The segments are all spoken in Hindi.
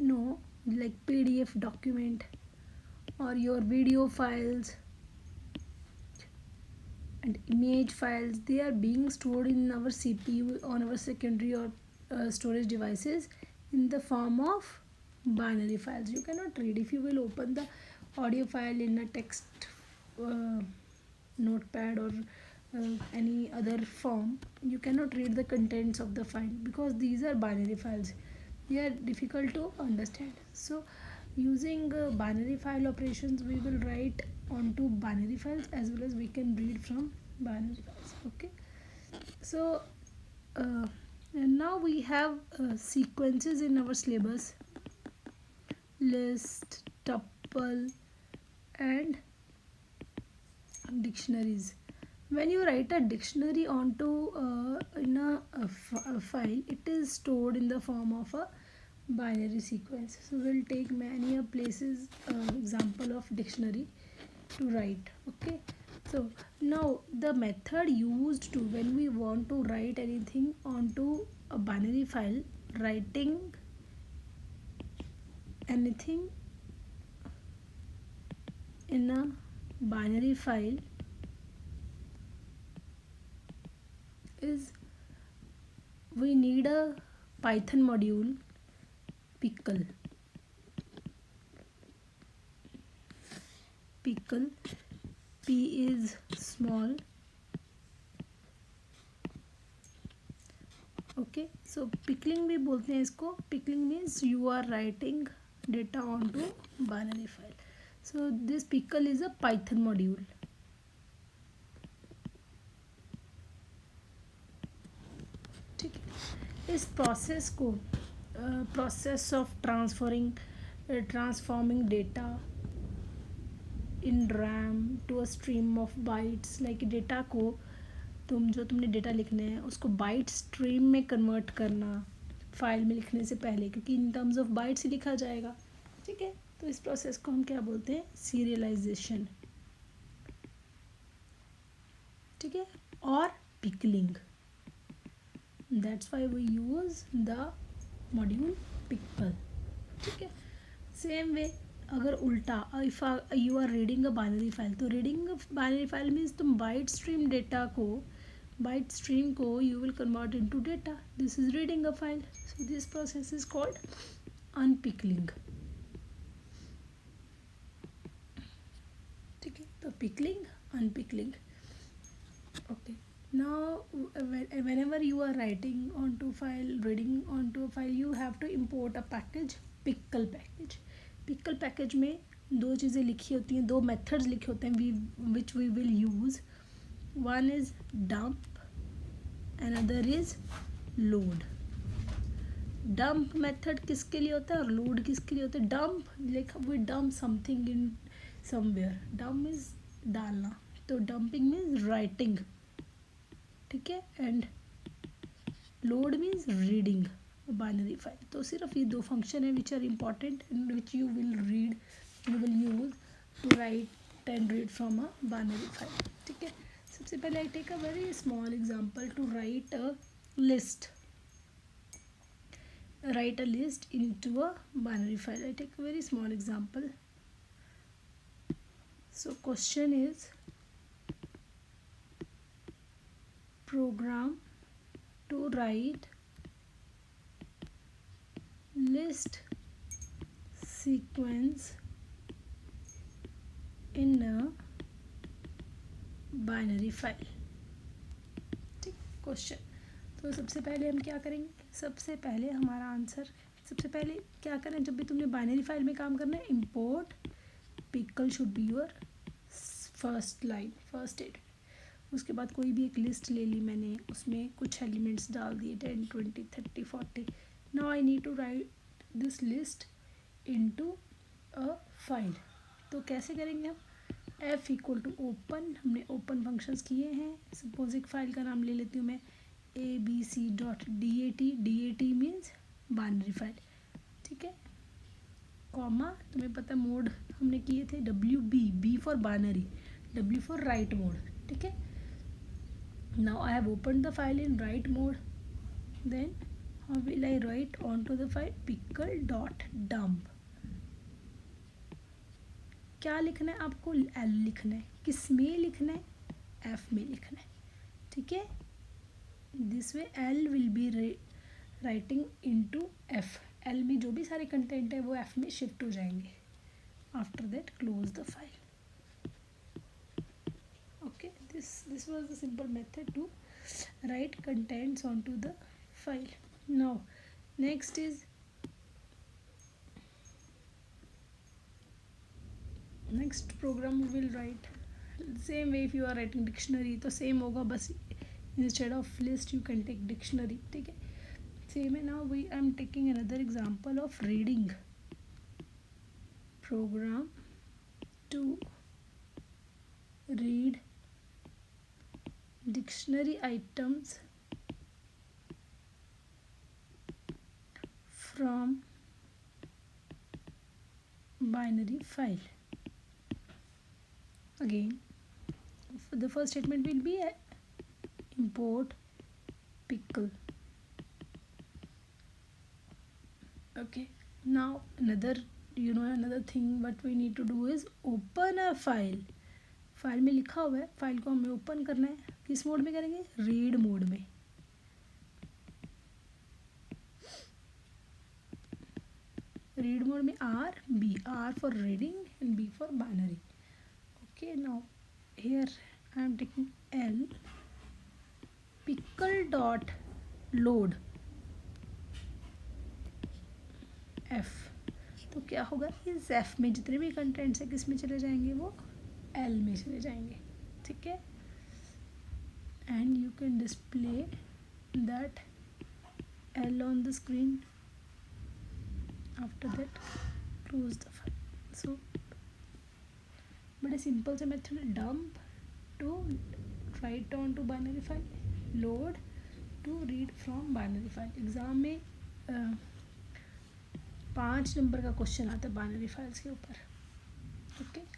know, like PDF document or your video files and image files, they are being stored in our CPU on our secondary or storage devices in the form of binary files. You cannot read. If you will open the audio file in a text uh, notepad or any other form, you cannot read the contents of the file because these are binary files. They are difficult to understand. So using binary file operations, we will write onto binary files as well as we can read from binary files. Okay, so and now we have sequences in our syllabus: list, tuple, and dictionaries. When you write a dictionary onto in a file, it is stored in the form of a binary sequence. So we'll take many places example of dictionary to write. Okay, so now the method used to when we want to write anything onto a binary file, writing anything in a binary file is we need a Python module, pickle. P is small. Okay, so pickling भी बोलते हैं इसको. Pickling means you are writing data onto binary file. So this pickle is a Python module. ठीक है, इस प्रोसेस को process of transforming data in RAM to a stream of bytes. Like data को तुमने डेटा लिखने हैं उसको बाइट स्ट्रीम में कन्वर्ट करना फाइल में लिखने से पहले, क्योंकि इन टर्म्स ऑफ बाइट्स ही लिखा जाएगा. ठीक है, तो इस प्रोसेस को हम क्या बोलते हैं? सीरियलाइजेशन. ठीक है, और pickling. That's why we use the module pickle. ठीक है, सेम वे अगर उल्टा, if you are reading a binary file, तो रीडिंग बाइनरी फाइल मीन्स तुम बाइट स्ट्रीम को you will convert into data. This is reading a file. So this process is called unpickling. ठीक है, तो pickling, unpickling. Okay, now whenever you are writing onto file, reading onto a file, you have to import a package, pickle package. Pickle package में दो चीज़ें लिखी होती हैं, दो मेथड्स लिखे होते हैं which we will use. One is dump, another is load. Dump method किसके लिए होता है और लोड किसके लिए होता है? Dump, like we dump something in somewhere. Dump is डालना, तो डंपिंग मीन्स राइटिंग. ठीक है, and load means reading binary file. तो सिर्फ ये दो फंक्शन है which are important and which you will use to write and read from a binary file. ठीक है, सबसे पहले I take a very small example to write a list. Write a list into a binary file. I take a very small example. So question is program to write list sequence in a binary file. ठीक, क्वेश्चन. तो सबसे पहले हम क्या करेंगे? सबसे पहले हमारा आंसर, सबसे पहले क्या करें जब भी तुमने बाइनरी फाइल में काम करना है? Import pickle should be your first line, first statement. उसके बाद कोई भी एक लिस्ट ले ली मैंने, उसमें कुछ एलिमेंट्स डाल दिए 10, 20, 30, 40. Now I need to write this list into a file. तो कैसे करेंगे हम? एफ इक्वल टू ओपन, हमने ओपन फंक्शंस किए हैं. सपोज एक फाइल का नाम ले लेती हूँ मैं abc.dat. dat means binary file. ठीक है, कॉमा, तुम्हें पता मोड हमने किए थे WB, B for binary, W for write mode. ठीक है, now I have open the file in write mode. Then how will I write on to the file pickle dot dump. क्या लिखना है आपको? एल लिखना है. किस में लिखना है? एफ में लिखना है. ठीक है, this way L will be writing into F. L में जो भी सारे कंटेंट है वो एफ में शिफ्ट हो जाएंगे. After that close the file. Okay, this was the simple method to write contents onto the file. Now next is next program we will write same way. If you are writing dictionary तो same होगा, बस instead of list you can take dictionary. ठीक है, same है. Now we am taking another example of reading program to read dictionary items from binary file. Again, the first statement will be import pickle. Okay, now another thing what we need to do is open a file. File में लिखा हुआ है, फाइल को हमें ओपन करना है. किस मोड में करेंगे? रीड मोड में. रीड मोड में R B. R for reading and B for binary. Okay, now here I am taking L pickle dot load F. तो क्या होगा? इस एफ में जितने भी कंटेंट्स है किस में चले जाएंगे? वो एल में चले जाएंगे. ठीक है, and you can display that L on the screen. After that close the file. So बड़े सिंपल से मेथड है. Dump to write on to binary file, load to read from binary file. Exam में 5 नंबर का क्वेश्चन आता है बाइनरी फाइल्स के ऊपर. Okay,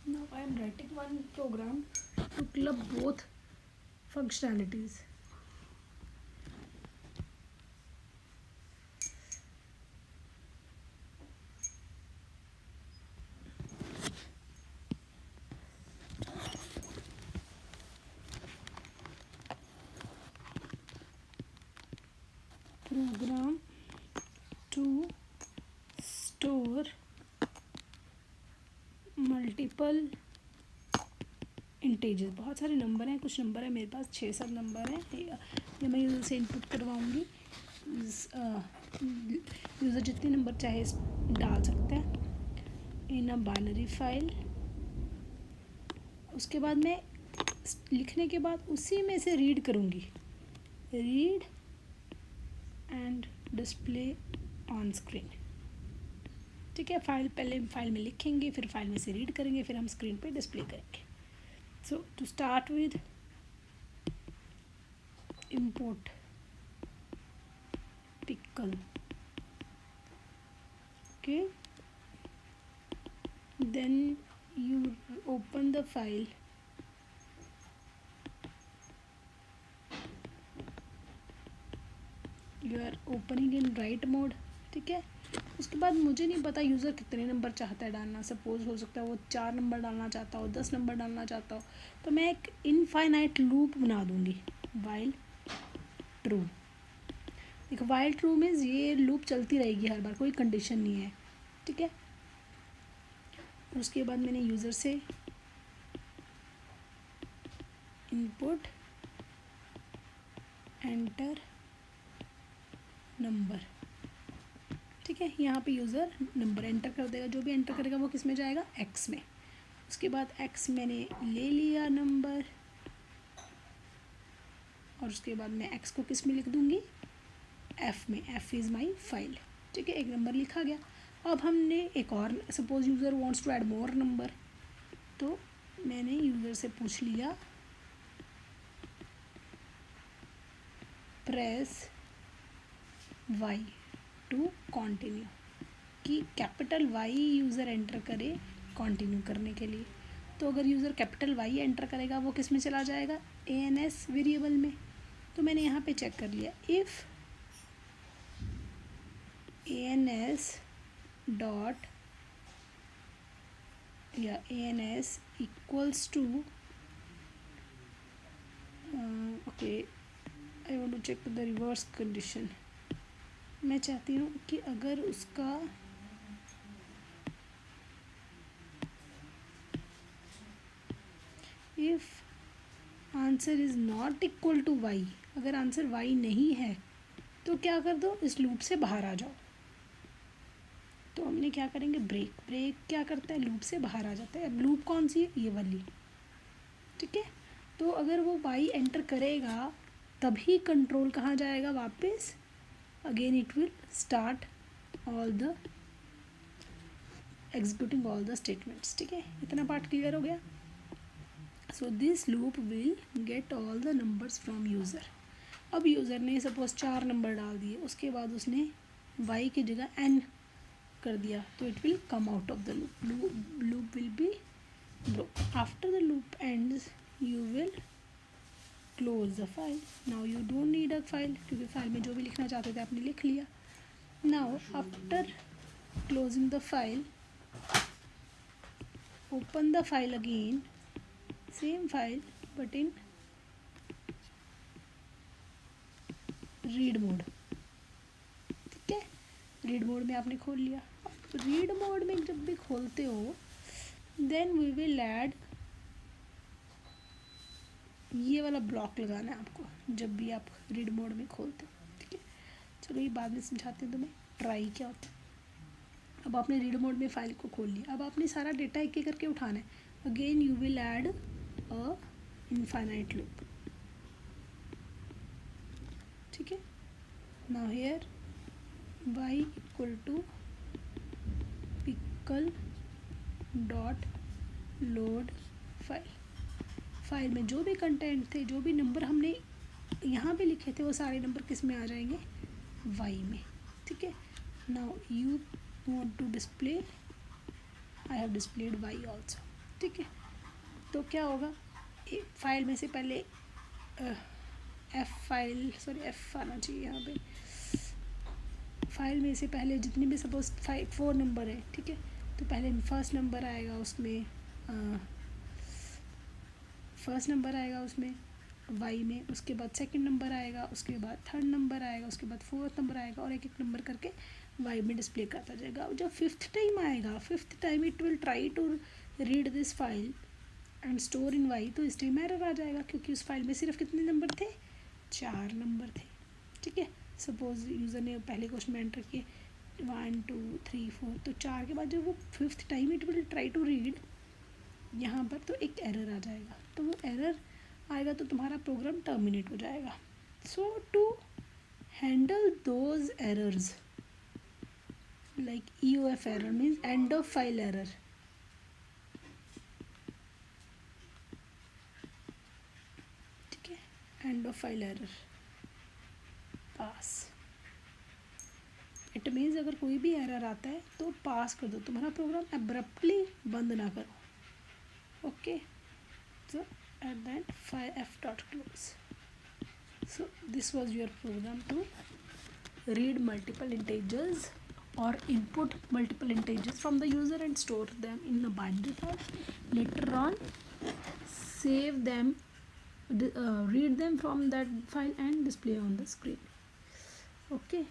now I am writing one program to club both functionalities. Program to store multiple integer. बहुत सारे नंबर हैं, कुछ नंबर है मेरे पास 6-7 नंबर हैं. ये मैं यूज़र से इनपुट करवाऊँगी. यूज़र जितने नंबर चाहे डाल सकता है इन अ बाइनरी फाइल. उसके बाद मैं लिखने के बाद उसी में से रीड करूँगी. Read and display on screen. ठीक है, पहले फाइल में लिखेंगे, फिर फाइल में से रीड करेंगे, फिर हम स्क्रीन पे डिस्प्ले करेंगे. So to start with import pickle. Okay, then you open the file. You are opening in write mode. ठीक है, उसके बाद मुझे नहीं पता यूज़र कितने नंबर चाहता है डालना. सपोज हो सकता है वो 4 नंबर डालना चाहता हो, 10 नंबर डालना चाहता हो. तो मैं एक इनफाइनाइट लूप बना दूँगी. While true. देखो, वाइल ट्रू मीन्स ये लूप चलती रहेगी हर बार, कोई कंडीशन नहीं है. ठीक है, उसके बाद मैंने यूज़र से इनपुट एंटर नंबर. ठीक है, यहाँ पे यूज़र नंबर एंटर कर देगा. जो भी एंटर करेगा वो किस में जाएगा? एक्स में. उसके बाद एक्स मैंने ले लिया नंबर, और उसके बाद मैं एक्स को किस में लिख दूँगी? एफ़ में. F is my file. ठीक है, एक नंबर लिखा गया. अब हमने एक और, suppose user wants to add more number, तो मैंने यूज़र से पूछ लिया प्रेस वाई टू कंटिन्यू, कि कैपिटल वाई यूज़र एंटर करे कंटिन्यू करने के लिए. तो अगर यूज़र कैपिटल वाई एंटर करेगा वो किस में चला जाएगा? ANS वेरिएबल में. तो मैंने यहाँ पे चेक कर लिया, इफ़ ans डॉट या ans equals to, okay I want to check the reverse condition. मैं चाहती हूँ कि अगर उसका if answer is not equal to Y, अगर आंसर वाई नहीं है तो क्या कर दो, इस लूप से बाहर आ जाओ। तो हमने क्या करेंगे, ब्रेक, ब्रेक क्या करता है, लूप से बाहर आ जाता है। अब लूप कौन सी है, ये वाली, ठीक है। तो अगर वो वाई एंटर करेगा तभी कंट्रोल कहाँ जाएगा, वापस again it will start all the executing all the statements, ठीक है। इतना पार्ट क्लियर हो गया। So this loop will get all the numbers from user. अब यूज़र ने सपोज 4 नंबर डाल दिए, उसके बाद उसने y की जगह n कर दिया, तो it will come out of the loop, loop will be broke. After the loop ends you will close the file. Now you don't need a file, क्योंकि फाइल में जो भी लिखना चाहते थे आपने लिख लिया। Now after closing the file, open the file again, same file but in read mode, ठीक है। रीड मोड में आपने खोल लिया। रीड मोड में जब भी खोलते हो देन वी विल ऐड, ये वाला ब्लॉक लगाना है आपको जब भी आप रीड मोड में खोलते हो, ठीक है। चलो ये बाद में समझाते हैं तुम्हें ट्राई क्या होता है। अब आपने रीड मोड में फाइल को खोल लिया, अब आपने सारा डेटा एक एक करके उठाना है। Again you will add a infinite loop, ठीक है। Now here y equal to pickle dot load file. File में जो भी कंटेंट थे, जो भी नंबर हमने यहाँ पे लिखे थे, वो सारे नंबर किस में आ जाएंगे, y में, ठीक है। Now you want to display, I have displayed y also, ठीक है। तो क्या होगा, फाइल में से पहले एफ आना चाहिए यहाँ पे। फाइल में से पहले जितने भी सपोज 4 नंबर है, ठीक है, तो पहले फर्स्ट नंबर आएगा उसमें, फर्स्ट नंबर आएगा उसमें वाई में, उसके बाद सेकंड नंबर आएगा, उसके बाद थर्ड नंबर आएगा, उसके बाद फोर्थ नंबर आएगा, और एक एक नंबर करके वाई में डिस्प्ले करता जाएगा। जब 5th टाइम आएगा, 5th time it will try to read this file and store in Y, तो इस टाइम एरर आ जाएगा, क्योंकि उस फाइल में सिर्फ कितने नंबर थे, 4 नंबर थे, ठीक है। सपोज यूज़र ने पहले क्वेश्चन में एंटर किए 1 2 3 4, तो 4 के बाद जब वो 5th time it will try to read यहाँ पर, तो एक एरर आ जाएगा। तो वो एरर आएगा तो तुम्हारा प्रोग्राम टर्मिनेट हो जाएगा। So to handle those errors, like EOF error means end of file error, ठीक है, end of file error pass, it means अगर कोई भी एरर आता है तो पास कर दो, तुम्हारा प्रोग्राम एब्रप्टली बंद ना करो, okay. So at the end file f dot close. So this was your program to read multiple integers or input multiple integers from the user and store them in a binary file. Later on save them, read them from that file and display on the screen, okay.